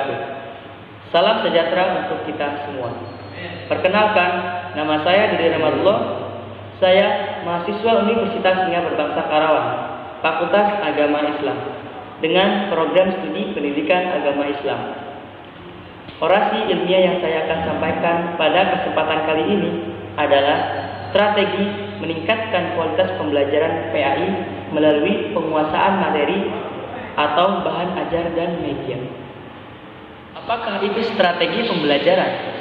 wabarakatuh. Salam sejahtera untuk kita semua. Perkenalkan, nama saya Dede Ramadullah. Saya mahasiswa Universitas Singapura Berbangsa Karawang, Fakultas Agama Islam, dengan program studi Pendidikan Agama Islam. Orasi ilmiah yang saya akan sampaikan pada kesempatan kali ini adalah strategi meningkatkan kualitas pembelajaran PAI melalui penguasaan materi atau bahan ajar dan media. Apakah itu strategi pembelajaran?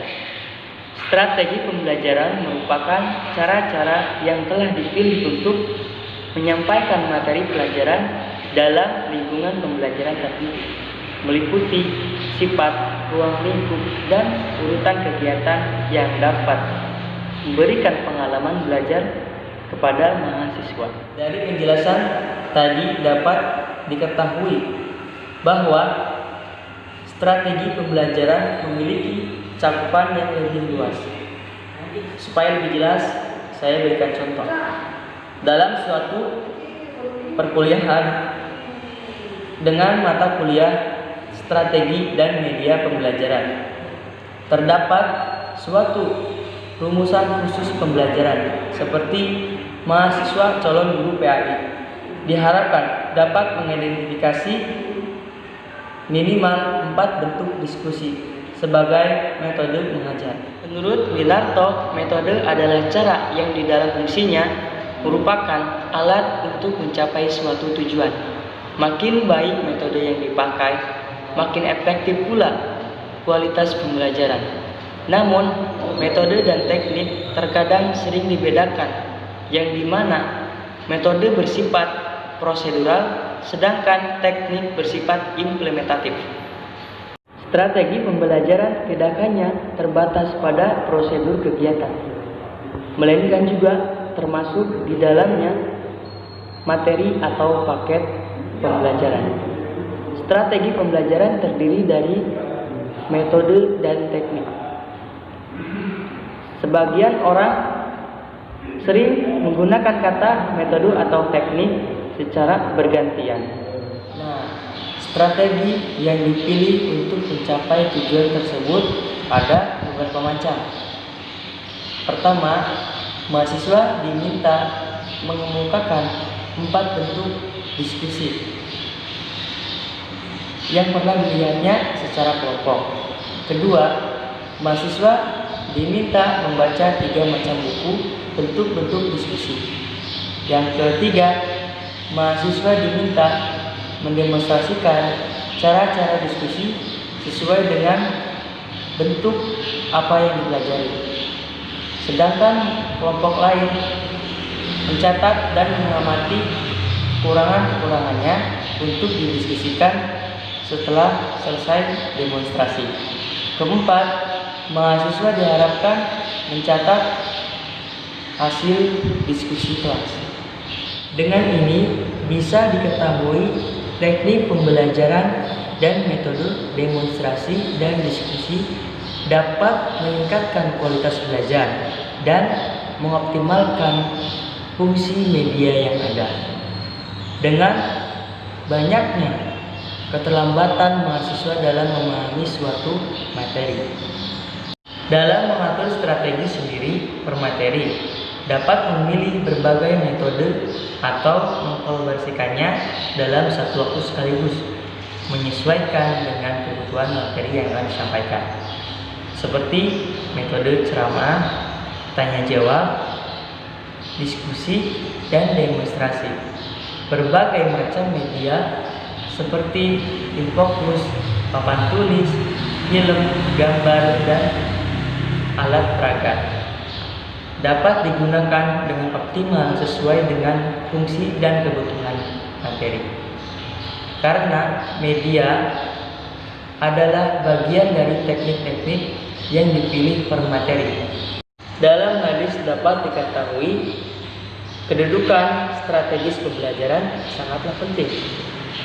Strategi pembelajaran merupakan cara-cara yang telah dipilih untuk menyampaikan materi pelajaran dalam lingkungan pembelajaran tertentu, meliputi sifat, ruang lingkup, dan urutan kegiatan yang dapat memberikan pengalaman belajar kepada mahasiswa. Dari penjelasan tadi dapat diketahui bahwa strategi pembelajaran memiliki cakupan yang lebih luas. Supaya lebih jelas, saya berikan contoh. Dalam suatu perkuliahan dengan mata kuliah strategi dan media pembelajaran, terdapat suatu rumusan khusus pembelajaran seperti mahasiswa calon guru PAI diharapkan dapat mengidentifikasi minimal 4 bentuk diskusi sebagai metode mengajar. Menurut Wilarto, metode adalah cara yang di dalam fungsinya merupakan alat untuk mencapai suatu tujuan. Makin baik metode yang dipakai, makin efektif pula kualitas pembelajaran. Namun, metode dan teknik terkadang sering dibedakan, yang dimana metode bersifat prosedural, sedangkan teknik bersifat implementatif. Strategi pembelajaran tidak hanya terbatas pada prosedur kegiatan, melainkan juga termasuk di dalamnya materi atau paket pembelajaran. Strategi pembelajaran terdiri dari metode dan teknik. Sebagian orang sering menggunakan kata metode atau teknik secara bergantian. Strategi yang dipilih untuk mencapai tujuan tersebut ada beberapa macam. Pertama, mahasiswa diminta mengemukakan 4 bentuk diskusi yang pernah dilihatnya secara kelompok. Kedua, mahasiswa diminta membaca 3 macam buku bentuk-bentuk diskusi. Yang ketiga, mahasiswa diminta mendemonstrasikan cara-cara diskusi sesuai dengan bentuk apa yang dipelajari. Sedangkan kelompok lain mencatat dan mengamati kekurangan-kekurangannya untuk didiskusikan setelah selesai demonstrasi. Keempat, mahasiswa diharapkan mencatat hasil diskusi kelas. Dengan ini bisa diketahui teknik pembelajaran dan metode demonstrasi dan diskusi dapat meningkatkan kualitas belajar dan mengoptimalkan fungsi media yang ada. Dengan banyaknya keterlambatan mahasiswa dalam memahami suatu materi. Dalam mengatur strategi sendiri per materi, dapat memilih berbagai metode atau mengkolaborasikannya dalam satu waktu sekaligus, menyesuaikan dengan kebutuhan materi yang akan disampaikan, seperti metode ceramah, tanya jawab, diskusi, dan demonstrasi. Berbagai macam media seperti infografis, papan tulis, film, gambar, dan alat peraga dapat digunakan dengan optimal sesuai dengan fungsi dan kebutuhan materi. Karena media adalah bagian dari teknik-teknik yang dipilih per materi. Dalam hadis dapat diketahui kedudukan strategis pembelajaran sangatlah penting,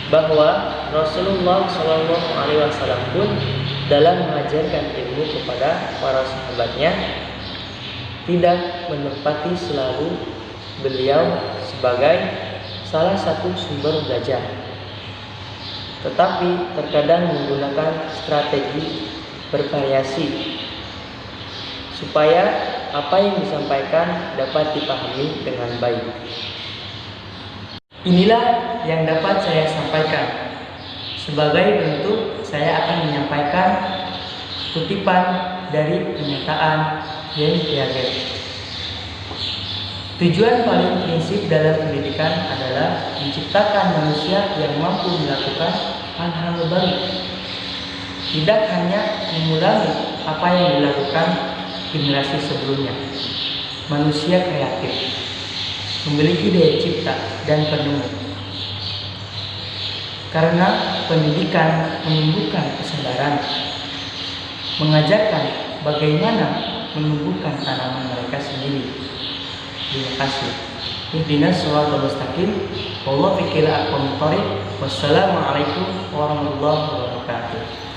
bahwa Rasulullah SAW pun dalam mengajarkan ilmu kepada para sahabatnya tidak menempati selalu beliau sebagai salah satu sumber belajar. tetapi terkadang menggunakan strategi bervariasi supaya apa yang disampaikan dapat dipahami dengan baik. Inilah yang dapat saya sampaikan. Sebagai bentuk, saya akan menyampaikan kutipan dari pernyataan Jean Piaget. Tujuan paling prinsip dalam pendidikan adalah menciptakan manusia yang mampu melakukan hal-hal baru. Tidak hanya mengulangi apa yang dilakukan generasi sebelumnya. Manusia kreatif, memiliki daya cipta dan penemu. Karena pendidikan menumbuhkan kesadaran, mengajarkan bagaimana menumbuhkan tanaman mereka sendiri. Terima kasih. Ihdinas shiratal mustaqim. Wallahu a'lam bishawab. Wassalamualaikum warahmatullahi wabarakatuh.